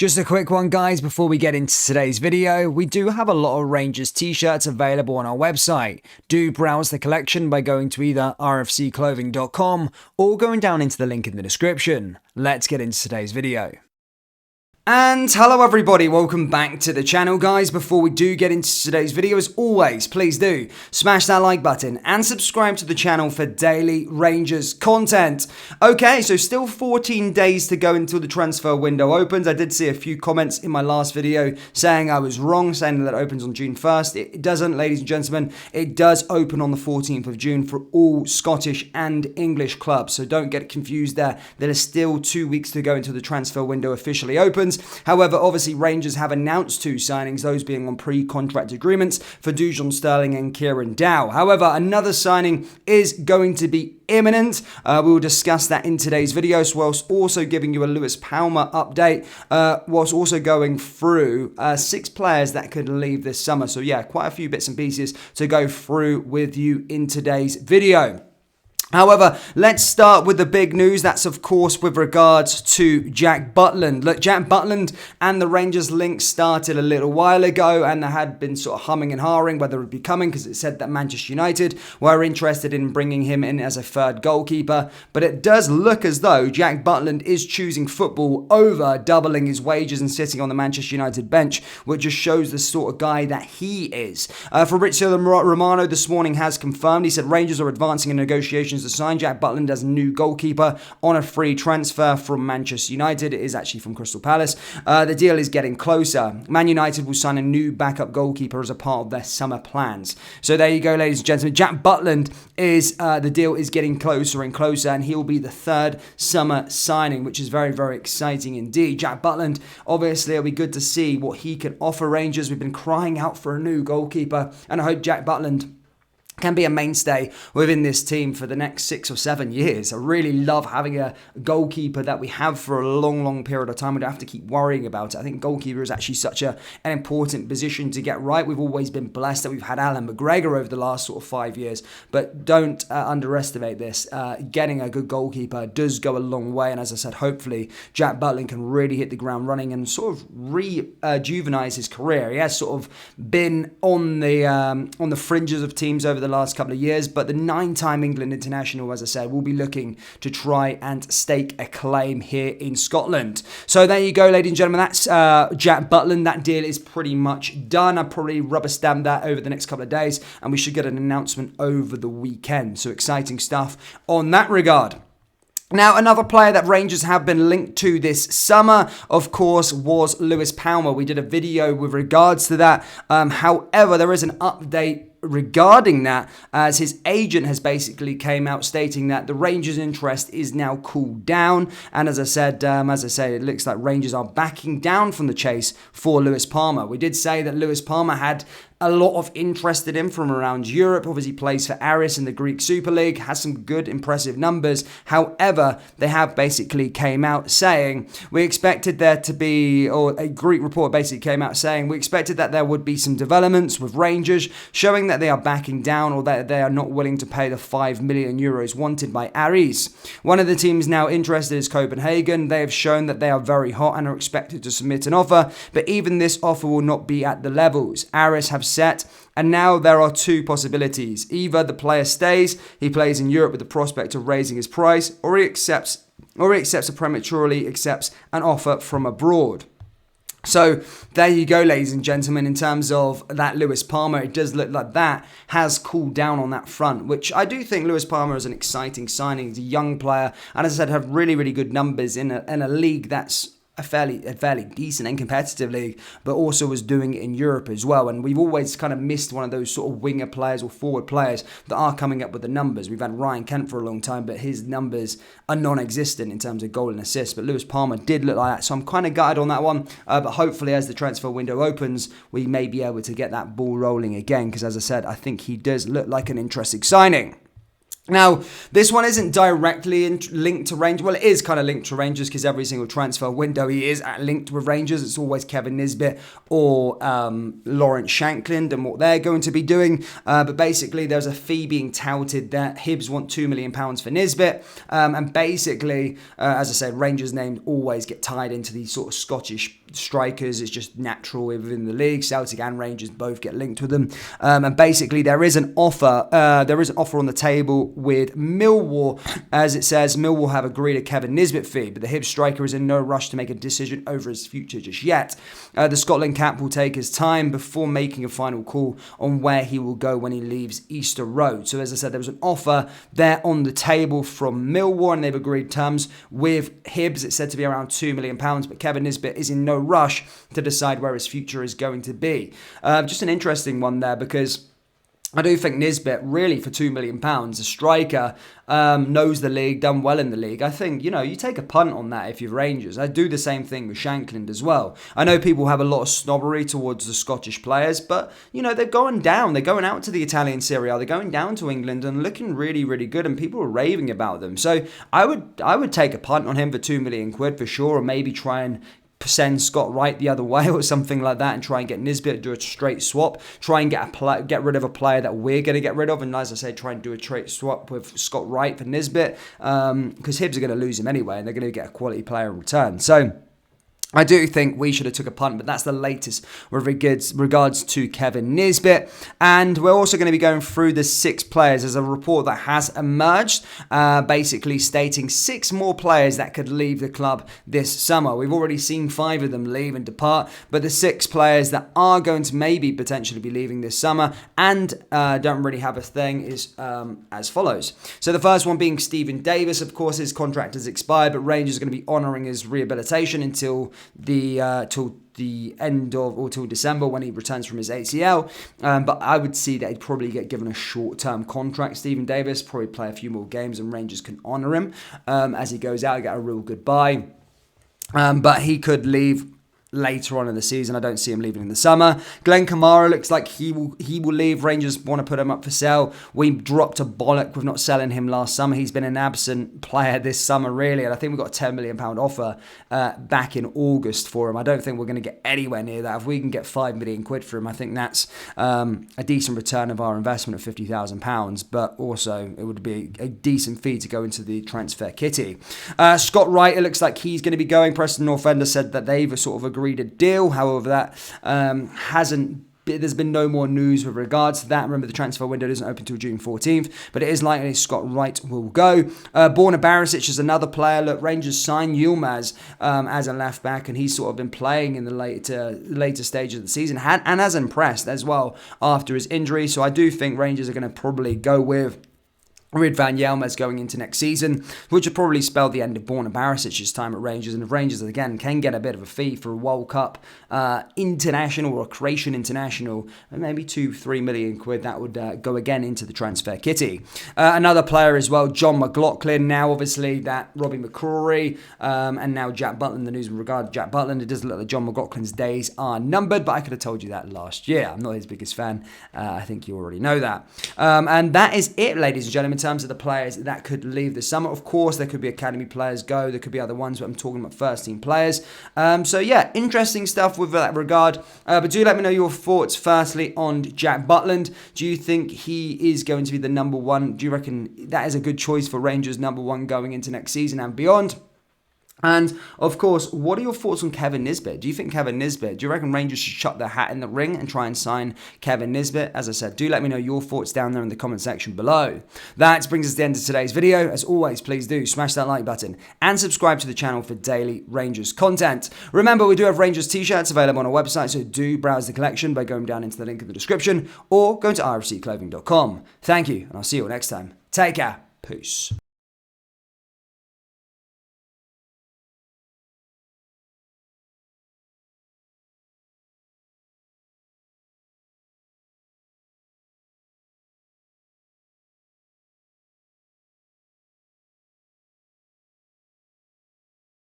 Just a quick one, guys, before we get into today's video. We do have a lot of Rangers t-shirts available on our website. Do browse the collection by going to either rfcclothing.com or going down into the link in the description. Let's get into today's video. And hello everybody, welcome back to the channel, guys. Before we do get into today's video, as always, please do smash that like button and subscribe to the channel for daily Rangers content. Okay, so still 14 days to go until the transfer window opens. I did see a few comments in my last video saying I was wrong, saying that it opens on June 1st. It doesn't, ladies and gentlemen. It does open on the 14th of June for all Scottish and English clubs, so don't get confused there. There is still 2 weeks to go until the transfer window officially opens. However, obviously, Rangers have announced two signings, those being on pre-contract agreements for Dujon Sterling and Kieran Dow. However, another signing is going to be imminent. We will discuss that in today's video, whilst also giving you a Lewis Palmer update, whilst also going through 6 players that could leave this summer. So yeah, quite a few bits and pieces to go through with you in today's video. However, let's start with the big news. That's, of course, with regards to Jack Butland. Look, Jack Butland and the Rangers link started a little while ago, and they had been sort of humming and hawing whether it would be coming, because it said that Manchester United were interested in bringing him in as a third goalkeeper. But it does look as though Jack Butland is choosing football over doubling his wages and sitting on the Manchester United bench, which just shows the sort of guy that he is. Fabrizio Romano this morning has confirmed. He said Rangers are advancing in negotiations to sign Jack Butland as a new goalkeeper on a free transfer from Manchester United. It is actually from Crystal Palace. The deal is getting closer. Man United will sign a new backup goalkeeper as a part of their summer plans. So there you go, ladies and gentlemen. Jack Butland is, the deal is getting closer and closer, and he'll be the third summer signing, which is very, very exciting indeed. Jack Butland, obviously, it'll be good to see what he can offer Rangers. We've been crying out for a new goalkeeper, and I hope Jack Butland can be a mainstay within this team for the next 6 or 7 years. I really love having a goalkeeper that we have for a long, long period of time. We don't have to keep worrying about it. I think goalkeeper is actually such an important position to get right. We've always been blessed that we've had Alan McGregor over the last sort of 5 years, but don't underestimate this. Getting a good goalkeeper does go a long way, and as I said, hopefully Jack Butland can really hit the ground running and sort of rejuvenise his career. He has sort of been on the fringes of teams over the last couple of years, but the 9-time England international, as I said, will be looking to try and stake a claim here in Scotland. So there you go, ladies and gentlemen. That's Jack Butland. That deal is pretty much done. I'll probably rubber stamp that over the next couple of days, and we should get an announcement over the weekend. So exciting stuff on that regard. Now, another player that Rangers have been linked to this summer, of course, was Lewis Palmer. We did a video with regards to that. However, there is an update regarding that, as his agent has basically came out stating that the Rangers' interest is now cooled down, and as I said, it looks like Rangers are backing down from the chase for Lewis Palmer. We did say that Lewis Palmer had a lot of interest in him from around Europe. Obviously plays for Aris in the Greek Super League, has some good impressive numbers. However, they have basically came out saying, we expected there to be, or a Greek report basically came out saying, we expected that there would be some developments with Rangers, showing that they are backing down, or that they are not willing to pay the 5 million euros wanted by Aris. One of the teams now interested is Copenhagen. They have shown that they are very hot and are expected to submit an offer, but even this offer will not be at the levels Aris have set. And now there are two possibilities. Either the player stays, he plays in Europe with the prospect of raising his price, or he accepts an offer from abroad. So there you go, ladies and gentlemen. In terms of that Lewis Palmer, it does look like that has cooled down on that front, which I do think Lewis Palmer is an exciting signing. He's a young player, and as I said, have really, really good numbers in a league that's a fairly decent and competitive league, but also was doing it in Europe as well. And we've always kind of missed one of those sort of winger players or forward players that are coming up with the numbers. We've had Ryan Kent for a long time, but his numbers are non-existent in terms of goal and assist. But Lewis Palmer did look like that, so I'm kind of gutted on that one. But hopefully, as the transfer window opens, we may be able to get that ball rolling again, because as I said, I think he does look like an interesting signing. Now, this one isn't directly linked to Rangers. Well, it is kind of linked to Rangers, because every single transfer window he is linked with Rangers. It's always Kevin Nisbet or Lawrence Shankland and what they're going to be doing. But basically, there's a fee being touted that Hibs want £2 million for Nisbet. And basically, as I said, Rangers' names always get tied into these sort of Scottish strikers. It's just natural within the league. Celtic and Rangers both get linked with them. And basically, there is an offer. There is an offer on the table with Millwall. As it says, Millwall have agreed a Kevin Nisbet fee, but the Hibs striker is in no rush to make a decision over his future just yet. The Scotland cap will take his time before making a final call on where he will go when he leaves Easter Road. So as I said, there was an offer there on the table from Millwall, and they've agreed terms with Hibs. It's said to be around £2 million, but Kevin Nisbet is in no rush to decide where his future is going to be. Just an interesting one there, because I do think Nisbet, really, for £2 million, a striker, knows the league, done well in the league. I think, you take a punt on that if you're Rangers. I do the same thing with Shankland as well. I know people have a lot of snobbery towards the Scottish players, but, they're going down. They're going out to the Italian Serie A. They're going down to England and looking really, really good, and people are raving about them. So I would take a punt on him for £2 million for sure, or maybe try and send Scott Wright the other way or something like that, and try and get Nisbet, do a straight swap, try and get rid of a player that we're going to get rid of, and as I say, try and do a straight swap with Scott Wright for Nisbet, because Hibs are going to lose him anyway, and they're going to get a quality player in return. So I do think we should have took a punt, but that's the latest with regards to Kevin Nisbet. And we're also going to be going through the 6 players. There's a report that has emerged, basically stating 6 more players that could leave the club this summer. We've already seen 5 of them leave and depart, but the 6 players that are going to maybe potentially be leaving this summer and don't really have a thing is as follows. So the first one being Stephen Davis. Of course, his contract has expired, but Rangers are going to be honouring his rehabilitation until the end of, or till December when he returns from his ACL. But I would see that he'd probably get given a short-term contract. Stephen Davis probably play a few more games and Rangers can honour him as he goes out, get a real goodbye. But he could leave later on in the season. I don't see him leaving in the summer. Glenn Kamara looks like he will leave. Rangers want to put him up for sale. We dropped a bollock with not selling him last summer. He's been an absent player this summer, really, and I think we got a £10 million offer back in August for him. I don't think we're going to get anywhere near that. If we can get £5 million for him, I think that's a decent return of our investment of £50,000, but also it would be a decent fee to go into the transfer kitty. Scott Wright, it looks like he's going to be going. Preston North End said that they've sort of agreed a deal. However, that there's been no more news with regards to that. Remember, the transfer window isn't open until June 14th, but it is likely Scott Wright will go. Borna Barisic is another player. Look, Rangers signed Yilmaz as a left back, and he's sort of been playing in the later stages of the season and has impressed as well after his injury. So I do think Rangers are going to probably go with Van Yilmaz going into next season, which would probably spell the end of Borna Barisic's time at Rangers. And if Rangers, again, can get a bit of a fee for a World Cup international or a Croatian international, maybe £2-3 million, that would go again into the transfer kitty. Another player as well, John McLaughlin. Now, obviously, that Robbie McCrory and now Jack Butland, the news in regard to Jack Butland, it doesn't look like John McLaughlin's days are numbered, but I could have told you that last year. I'm not his biggest fan. I think you already know that. And that is it, ladies and gentlemen, in terms of the players that could leave this summer. Of course, there could be academy players go. There could be other ones, but I'm talking about first-team players. So, yeah, interesting stuff with that regard. But do let me know your thoughts, firstly, on Jack Butland. Do you think he is going to be the number one? Do you reckon that is a good choice for Rangers number one going into next season and beyond? And, of course, what are your thoughts on Kevin Nisbet? Do you think Kevin Nisbet, do you reckon Rangers should chuck their hat in the ring and try and sign Kevin Nisbet? As I said, do let me know your thoughts down there in the comment section below. That brings us to the end of today's video. As always, please do smash that like button and subscribe to the channel for daily Rangers content. Remember, we do have Rangers t-shirts available on our website, so do browse the collection by going down into the link in the description or going to rfcclothing.com. Thank you, and I'll see you all next time. Take care. Peace.